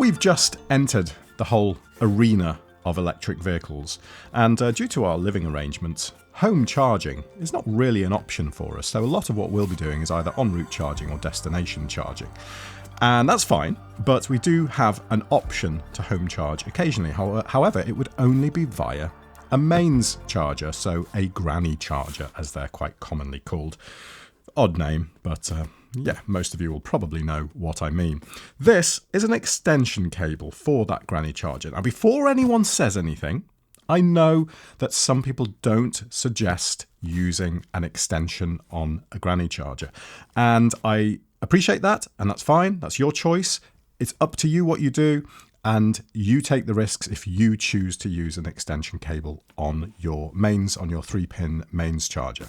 We've just entered the whole arena of electric vehicles, and due to our living arrangements, home charging is not really an option for us. So a lot of what we'll be doing is either en route charging or destination charging. And that's fine, but we do have an option to home charge occasionally. However, it would only be via a mains charger, so a granny charger, as they're quite commonly called. Odd name, but yeah, most of you will probably know what I mean. This is an extension cable for that granny charger. Now, before anyone says anything, I know that some people don't suggest using an extension on a granny charger, and I appreciate that, and that's fine. That's your choice. It's up to you what you do, and you take the risks if you choose to use an extension cable on your mains, on your 3-pin mains charger.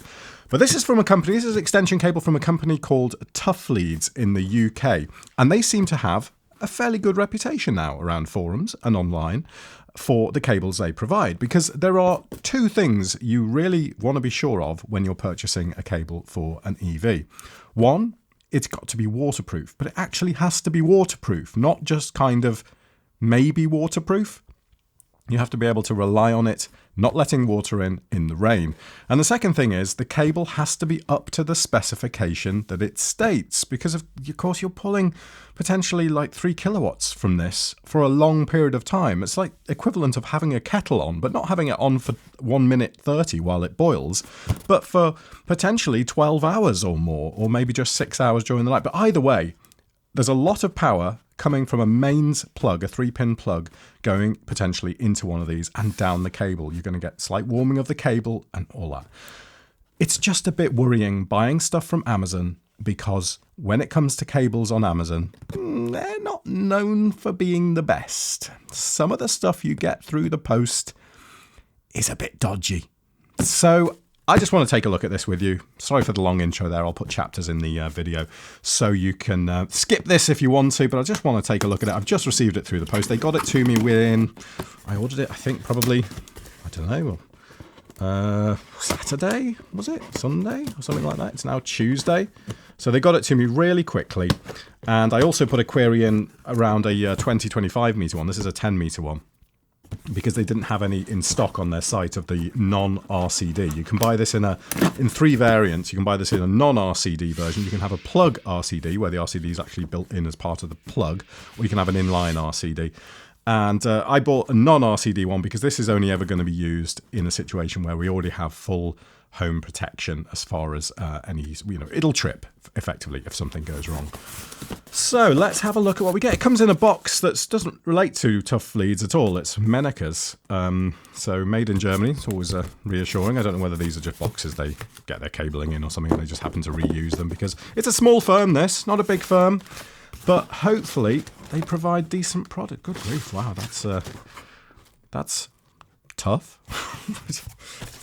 But this is from a company, this is an extension cable from a company called Tough Leads in the UK, and they seem to have a fairly good reputation now around forums and online for the cables they provide, because there are two things you really want to be sure of when you're purchasing a cable for an EV. One, it's got to be waterproof, but it actually has to be waterproof, not just kind of maybe waterproof. You have to be able to rely on it not letting water in the rain. And the second thing is the cable has to be up to the specification that it states, because of course you're pulling potentially like 3 kilowatts from this for a long period of time. It's like equivalent of having a kettle on, but not having it on for 1 minute 30 while it boils, but for potentially 12 hours or more, or maybe just 6 hours during the night. But either way, there's a lot of power coming from a mains plug, a 3-pin plug, going potentially into one of these and down the cable. You're going to get slight warming of the cable and all that. It's just a bit worrying buying stuff from Amazon, because when it comes to cables on Amazon, they're not known for being the best. Some of the stuff you get through the post is a bit dodgy. So I just want to take a look at this with you. Sorry for the long intro there. I'll put chapters in the video so you can skip this if you want to, but I just want to take a look at it. I've just received it through the post. They got it to me when I ordered it, I think probably, I don't know, Saturday, was it? Sunday or something like that. It's now Tuesday. So they got it to me really quickly. And I also put a query in around a 20-25 meter one. This is a 10 meter one, because they didn't have any in stock on their site of the non-RCD. You can buy this in 3 variants. You can buy this in a non-RCD version. You can have a plug RCD, where the RCD is actually built in as part of the plug, or you can have an inline RCD. And I bought a non-RCD one because this is only ever going to be used in a situation where we already have full home protection as far as any, it'll trip effectively if something goes wrong. So let's have a look at what we get. It comes in a box that doesn't relate to Tough Leads at all. It's Menneker's. So made in Germany. It's always reassuring. I don't know whether these are just boxes they get their cabling in or something, and they just happen to reuse them, because it's a small firm, this, not a big firm. But hopefully they provide decent product. Good grief, wow, that's tough.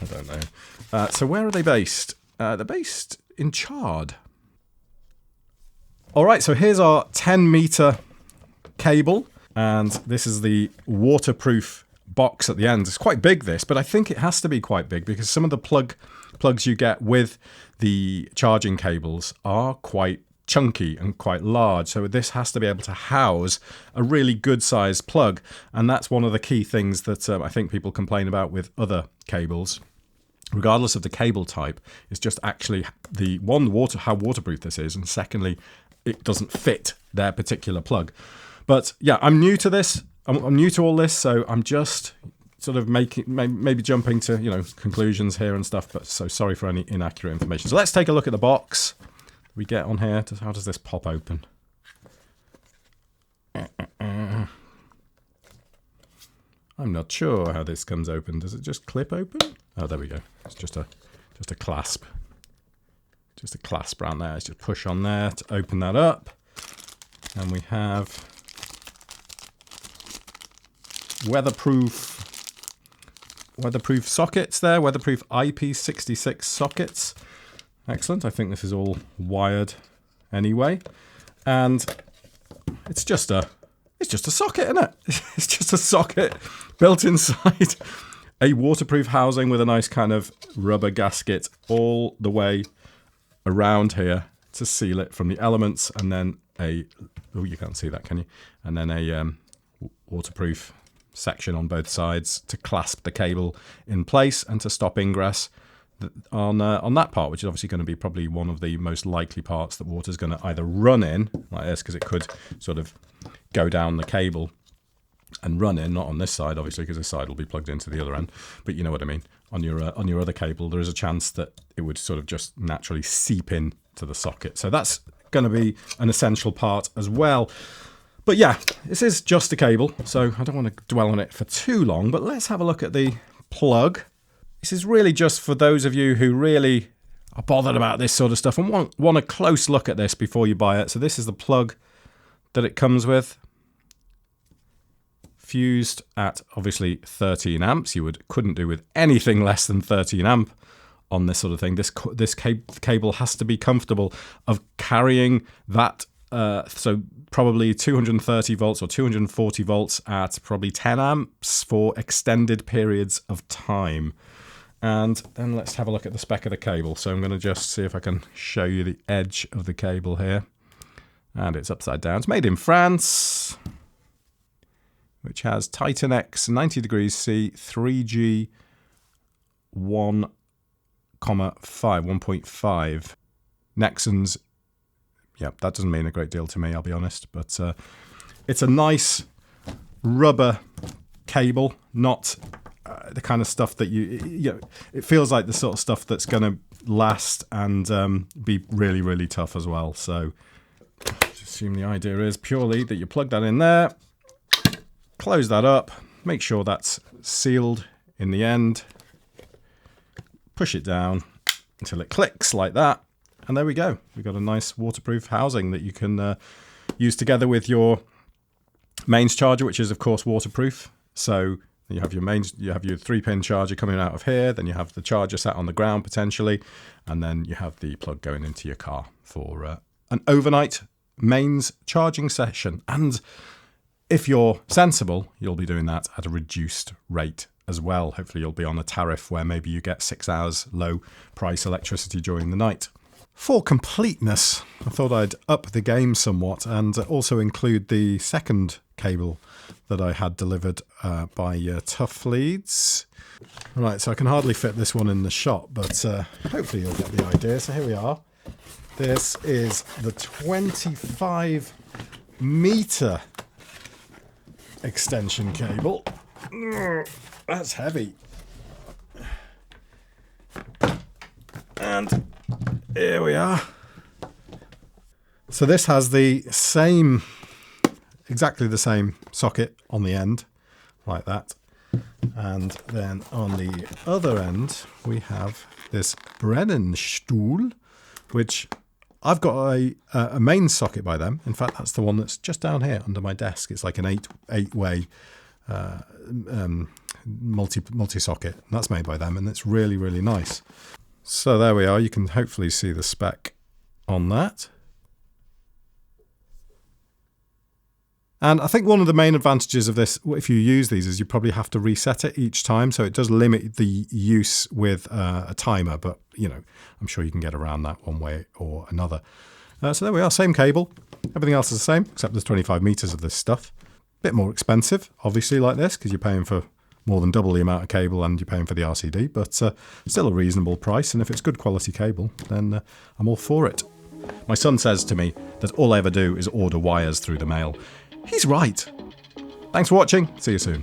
I don't know. So where are they based? They're based in Chard. All right, so here's our 10 meter cable, and this is the waterproof box at the end. It's quite big, this, but I think it has to be quite big, because some of the plugs you get with the charging cables are quite chunky and quite large, so this has to be able to house a really good sized plug, and that's one of the key things that I think people complain about with other cables, regardless of the cable type. It's just actually how waterproof this is, and secondly, it doesn't fit their particular plug. But yeah, I'm new to this. I'm new to all this, so I'm just sort of maybe jumping to conclusions here and stuff. But so sorry for any inaccurate information. So let's take a look at the box we get on here. How does this pop open? I'm not sure how this comes open. Does it just clip open? Oh, there we go. It's just a clasp. Just a clasp around there. Let's just push on there to open that up. And we have weatherproof sockets there. Weatherproof IP66 sockets. Excellent. I think this is all wired anyway. And it's just a socket, isn't it? It's just a socket built inside a waterproof housing with a nice kind of rubber gasket all the way around here to seal it from the elements, and then you can't see that, can you? And then a waterproof section on both sides to clasp the cable in place and to stop ingress on that part, which is obviously going to be probably one of the most likely parts that water's going to either run in like this, because it could sort of go down the cable and run in, not on this side obviously, because this side will be plugged into the other end, but you know what I mean. On your other cable, there is a chance that it would sort of just naturally seep in to the socket, so that's going to be an essential part as well. But yeah, this is just a cable, so I don't want to dwell on it for too long, but let's have a look at the plug. This is really just for those of you who really are bothered about this sort of stuff and want a close look at this before you buy it. So this is the plug that it comes with. Fused at obviously 13 amps. You couldn't do with anything less than 13 amp on this sort of thing. This cable has to be comfortable of carrying that. So probably 230 volts or 240 volts at probably 10 amps for extended periods of time. And then let's have a look at the spec of the cable. So I'm going to just see if I can show you the edge of the cable here. And it's upside down. It's made in France, which has Titan X 90 degrees C 3G 1.5. Nexans, yeah, that doesn't mean a great deal to me, I'll be honest. But it's a nice rubber cable, not the kind of stuff that you know, it feels like the sort of stuff that's going to last and be really, really tough as well. So just assume the idea is purely that you plug that in there, close that up, make sure that's sealed in the end, push it down until it clicks like that, and there we go. We've got a nice waterproof housing that you can use together with your mains charger, which is of course waterproof. So you have your mains, you have your 3-pin charger coming out of here, then you have the charger sat on the ground potentially, and then you have the plug going into your car for an overnight mains charging session. And if you're sensible, you'll be doing that at a reduced rate as well. Hopefully you'll be on a tariff where maybe you get 6 hours low price electricity during the night. For completeness, I thought I'd up the game somewhat and also include the second cable that I had delivered by Tough Leads. Right, so I can hardly fit this one in the shot, but hopefully you'll get the idea. So here we are. This is the 25 meter extension cable. That's heavy. And here we are. So this has the same, exactly the same socket on the end, like that. And then on the other end, we have this Brennenstuhl, which I've got a main socket by them. In fact, that's the one that's just down here under my desk. It's like an eight-way multi-socket. That's made by them, and it's really, really nice. So there we are. You can hopefully see the spec on that. And I think one of the main advantages of this, if you use these, is you probably have to reset it each time. So it does limit the use with a timer, but you know, I'm sure you can get around that one way or another. So there we are, same cable. Everything else is the same, except there's 25 meters of this stuff. Bit more expensive, obviously, like this, because you're paying for more than double the amount of cable and you're paying for the RCD, but still a reasonable price. And if it's good quality cable, then I'm all for it. My son says to me that all I ever do is order wires through the mail. He's right. Thanks for watching. See you soon.